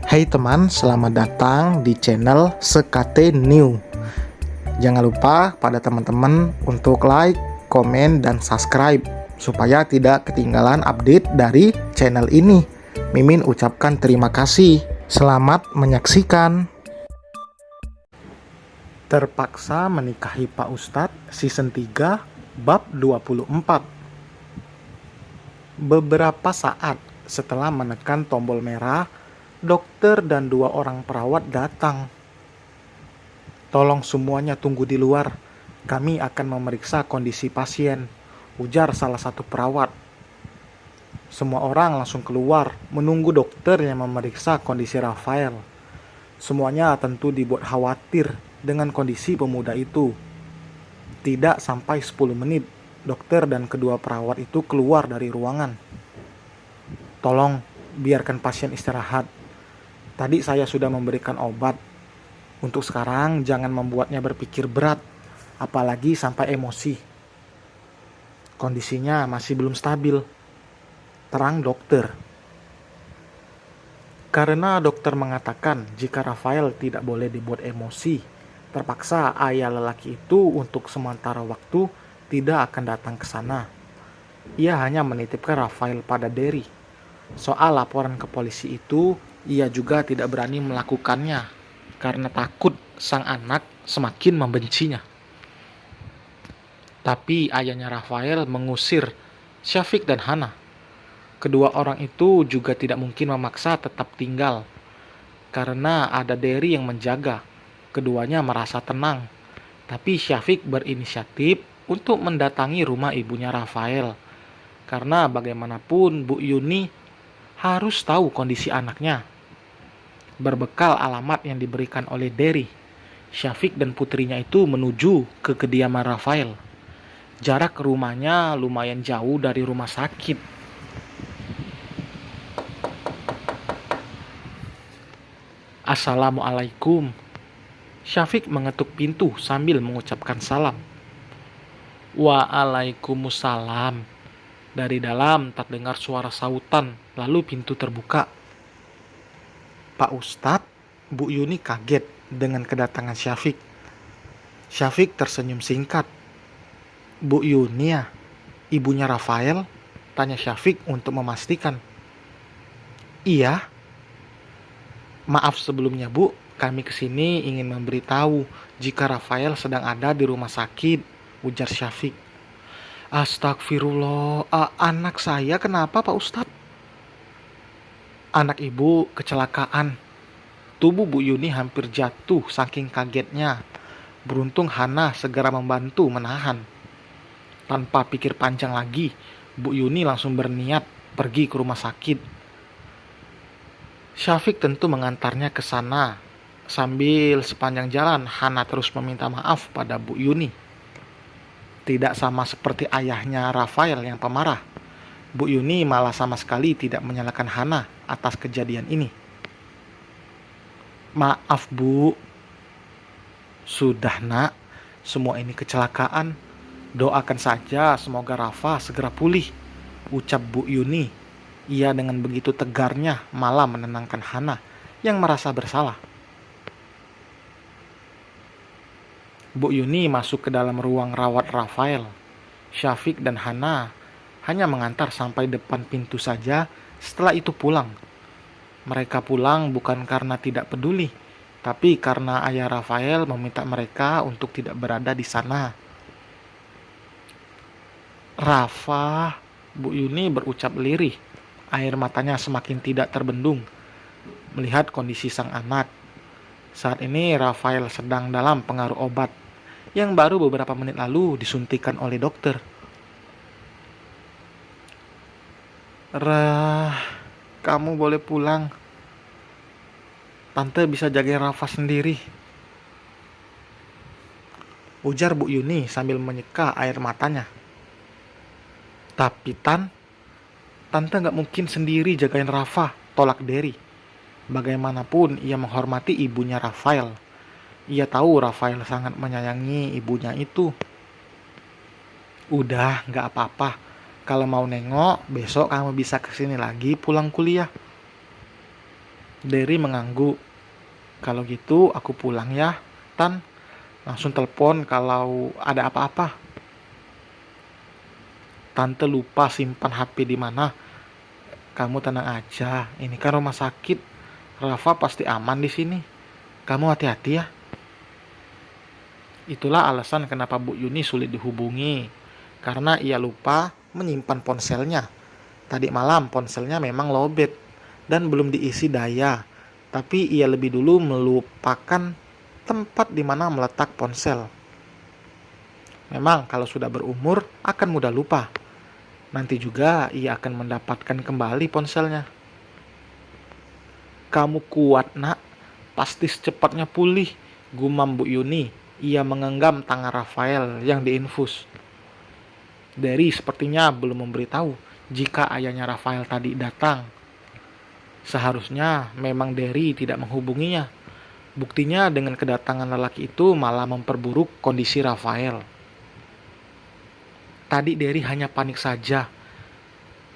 Hai teman, selamat datang di channel Sekate New. Jangan lupa pada teman-teman untuk like, komen, dan subscribe supaya tidak ketinggalan update dari channel ini. Mimin ucapkan terima kasih. Selamat menyaksikan. Terpaksa menikahi Pak Ustadz season 3 bab 24. Beberapa saat setelah menekan tombol merah, dokter dan 2 orang perawat datang. "Tolong semuanya tunggu di luar. Kami akan memeriksa kondisi pasien," ujar salah satu perawat. Semua orang langsung keluar menunggu dokter yang memeriksa kondisi Rafael. Semuanya tentu dibuat khawatir dengan kondisi pemuda itu. Tidak sampai 10 menit, dokter dan kedua perawat itu keluar dari ruangan. "Tolong, biarkan pasien istirahat. Tadi saya sudah memberikan obat. Untuk sekarang jangan membuatnya berpikir berat, apalagi sampai emosi. Kondisinya masih belum stabil," terang dokter. Karena dokter mengatakan jika Rafael tidak boleh dibuat emosi, terpaksa ayah lelaki itu untuk sementara waktu tidak akan datang ke sana. Ia hanya menitipkan Rafael pada Derry. Soal laporan ke polisi itu, ia juga tidak berani melakukannya karena takut sang anak semakin membencinya. Tapi ayahnya Rafael mengusir Syafiq dan Hana. Kedua orang itu juga tidak mungkin memaksa tetap tinggal karena ada Derry yang menjaga. Keduanya merasa tenang. Tapi Syafiq berinisiatif untuk mendatangi rumah ibunya Rafael karena bagaimanapun Bu Yuni harus tahu kondisi anaknya. Berbekal alamat yang diberikan oleh Derry, Syafiq dan putrinya itu menuju ke kediaman Rafael. Jarak ke rumahnya lumayan jauh dari rumah sakit. "Assalamualaikum." Syafiq mengetuk pintu sambil mengucapkan salam. "Waalaikumsalam." Dari dalam terdengar suara sautan, lalu pintu terbuka. "Pak Ustadz," Bu Yuni kaget dengan kedatangan Syafiq. Syafiq tersenyum singkat. "Bu Yuni ya? Ibunya Rafael?" tanya Syafiq untuk memastikan. "Iya. Maaf sebelumnya Bu, kami kesini ingin memberitahu jika Rafael sedang ada di rumah sakit," ujar Syafiq. "Astagfirullah, anak saya kenapa Pak Ustadz?" "Anak ibu kecelakaan." Tubuh Bu Yuni hampir jatuh saking kagetnya. Beruntung Hana segera membantu menahan. Tanpa pikir panjang lagi, Bu Yuni langsung berniat pergi ke rumah sakit. Syafiq tentu mengantarnya ke sana. Sambil sepanjang jalan, Hana terus meminta maaf pada Bu Yuni. Tidak sama seperti ayahnya Rafael yang pemarah, Bu Yuni malah sama sekali tidak menyalahkan Hana atas kejadian ini. "Maaf Bu." "Sudah nak, semua ini kecelakaan. Doakan saja semoga Rafa segera pulih," ucap Bu Yuni. Ia dengan begitu tegarnya malah menenangkan Hana yang merasa bersalah. Bu Yuni masuk ke dalam ruang rawat Rafael. Syafiq dan Hana hanya mengantar sampai depan pintu saja, setelah itu pulang. Mereka pulang bukan karena tidak peduli, tapi karena ayah Rafael meminta mereka untuk tidak berada di sana. "Rafa," Bu Yuni berucap lirih. Air matanya semakin tidak terbendung melihat kondisi sang anak. Saat ini Rafael sedang dalam pengaruh obat yang baru beberapa menit lalu disuntikan oleh dokter. Kamu boleh pulang. Tante bisa jagain Rafa sendiri," ujar Bu Yuni sambil menyeka air matanya. "Tapi Tante nggak mungkin sendiri jagain Rafa," tolak Derry. Bagaimanapun ia menghormati ibunya Rafael. Ia tahu Rafael sangat menyayangi ibunya itu. "Udah, nggak apa-apa. Kalau mau nengok, besok kamu bisa kesini lagi pulang kuliah." Derry mengangguk. Kalau gitu aku pulang ya, Tan. Langsung telepon kalau ada apa-apa. Tante lupa simpan HP di mana. Kamu tenang aja, ini kan rumah sakit. Rafa pasti aman di sini. Kamu hati-hati ya. Itulah alasan kenapa Bu Yuni sulit dihubungi. Karena ia lupa menyimpan ponselnya. Tadi malam ponselnya memang lowbat dan belum diisi daya. Tapi ia lebih dulu melupakan tempat di mana meletak ponsel. Memang kalau sudah berumur akan mudah lupa. Nanti juga ia akan mendapatkan kembali ponselnya. Kamu kuat nak, pasti secepatnya pulih, gumam Bu Yuni. Ia menggenggam tangan Rafael yang diinfus. Derry sepertinya belum memberitahu jika ayahnya Rafael tadi datang. Seharusnya memang Derry tidak menghubunginya. Buktinya dengan kedatangan lelaki itu malah memperburuk kondisi Rafael. Tadi Derry hanya panik saja.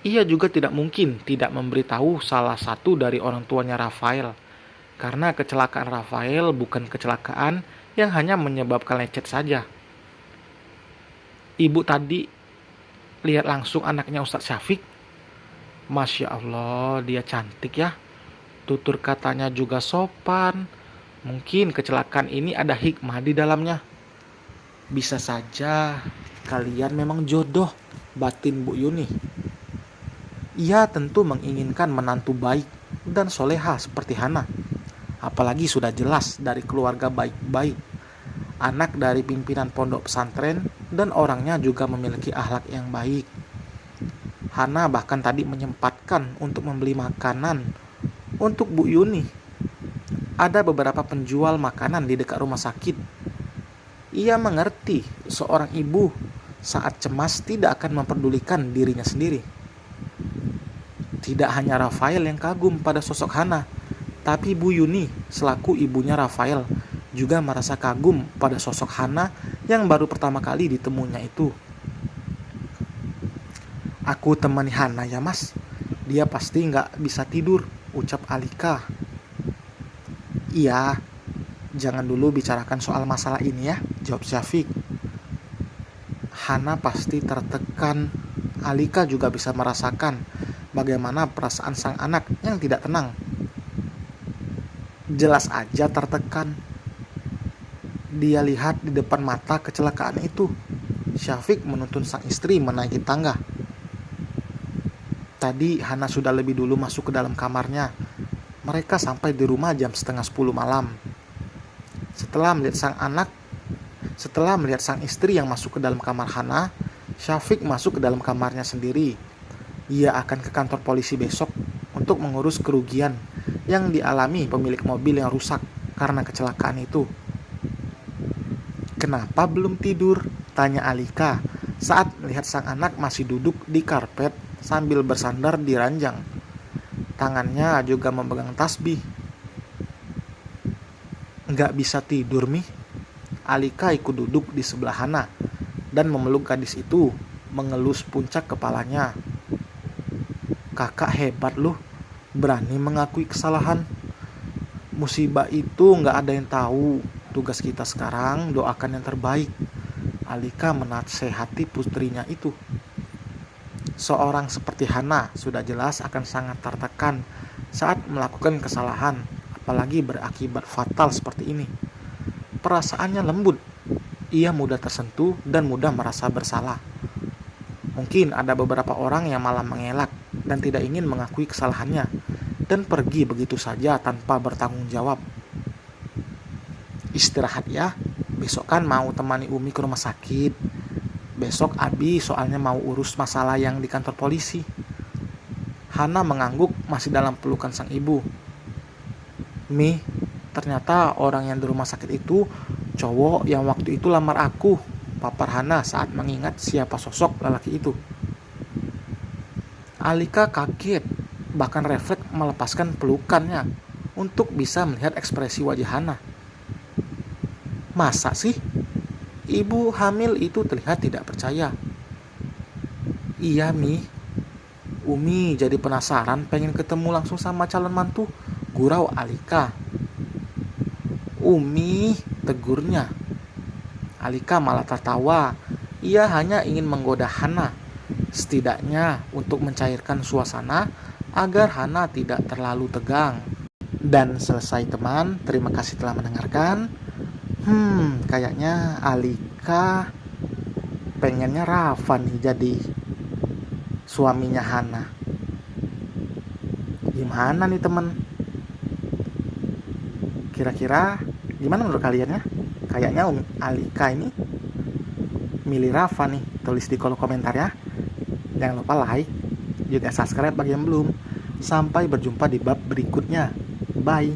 Ia juga tidak mungkin tidak memberitahu salah satu dari orang tuanya Rafael. Karena kecelakaan Rafael bukan kecelakaan yang hanya menyebabkan lecet saja. Ibu tadi lihat langsung anaknya Ustadz Syafiq. Masya Allah, dia cantik ya. Tutur katanya juga sopan. Mungkin kecelakaan ini ada hikmah di dalamnya. Bisa saja kalian memang jodoh, batin Bu Yuni. Ia tentu menginginkan menantu baik dan soleha seperti Hana. Apalagi sudah jelas dari keluarga baik-baik. Anak dari pimpinan pondok pesantren dan orangnya juga memiliki akhlak yang baik. Hana bahkan tadi menyempatkan untuk membeli makanan untuk Bu Yuni. Ada beberapa penjual makanan di dekat rumah sakit. Ia mengerti seorang ibu saat cemas tidak akan memperdulikan dirinya sendiri. Tidak hanya Rafael yang kagum pada sosok Hana, tapi Bu Yuni selaku ibunya Rafael juga merasa kagum pada sosok Hana yang baru pertama kali ditemunya itu. Aku temani Hana ya mas, dia pasti nggak bisa tidur, ucap Alika. Iya, jangan dulu bicarakan soal masalah ini ya, jawab Syafiq. Hana pasti tertekan. Alika juga bisa merasakan bagaimana perasaan sang anak yang tidak tenang. Jelas aja tertekan. Dia lihat di depan mata kecelakaan itu. Syafiq menuntun sang istri menaiki tangga. Tadi Hana sudah lebih dulu masuk ke dalam kamarnya. Mereka sampai di rumah jam 9:30 malam. Setelah melihat sang istri yang masuk ke dalam kamar Hana, Syafiq masuk ke dalam kamarnya sendiri. Ia akan ke kantor polisi besok untuk mengurus kerugian yang dialami pemilik mobil yang rusak karena kecelakaan itu. Kenapa belum tidur? Tanya Alika saat melihat sang anak masih duduk di karpet sambil bersandar di ranjang. Tangannya juga memegang tasbih. Nggak bisa tidur, Mi. Alika ikut duduk di sebelah Hana dan memeluk gadis itu, mengelus puncak kepalanya. Kakak hebat loh, berani mengakui kesalahan. Musibah itu nggak ada yang tahu. Tugas kita sekarang doakan yang terbaik. Alika menasehati putrinya itu. Seorang seperti Hana sudah jelas akan sangat tertekan saat melakukan kesalahan, apalagi berakibat fatal seperti ini. Perasaannya lembut, ia mudah tersentuh dan mudah merasa bersalah. Mungkin ada beberapa orang yang malah mengelak dan tidak ingin mengakui kesalahannya dan pergi begitu saja tanpa bertanggung jawab. Istirahat ya, besok kan mau temani Umi ke rumah sakit. Besok Abi soalnya mau urus masalah yang di kantor polisi. Hana mengangguk masih dalam pelukan sang ibu. Mi, ternyata orang yang di rumah sakit itu cowok yang waktu itu lamar aku, papar Hana saat mengingat siapa sosok lelaki itu. Alika kaget, bahkan refleks melepaskan pelukannya untuk bisa melihat ekspresi wajah Hana. Masa sih? Ibu hamil itu terlihat tidak percaya. Iya Mi, Umi jadi penasaran pengen ketemu langsung sama calon mantu. Gurau Alika. Umi, tegurnya. Alika malah tertawa. Ia hanya ingin menggoda Hana, setidaknya untuk mencairkan suasana agar Hana tidak terlalu tegang. Dan selesai teman, terima kasih telah mendengarkan. Kayaknya Alika pengennya Rafa nih jadi suaminya Hana. Gimana nih teman? Kira-kira gimana menurut kalian ya? Kayaknya Alika ini milih Rafa nih. Tulis di kolom komentar ya. Jangan lupa like, juga subscribe bagi yang belum. Sampai berjumpa di bab berikutnya. Bye.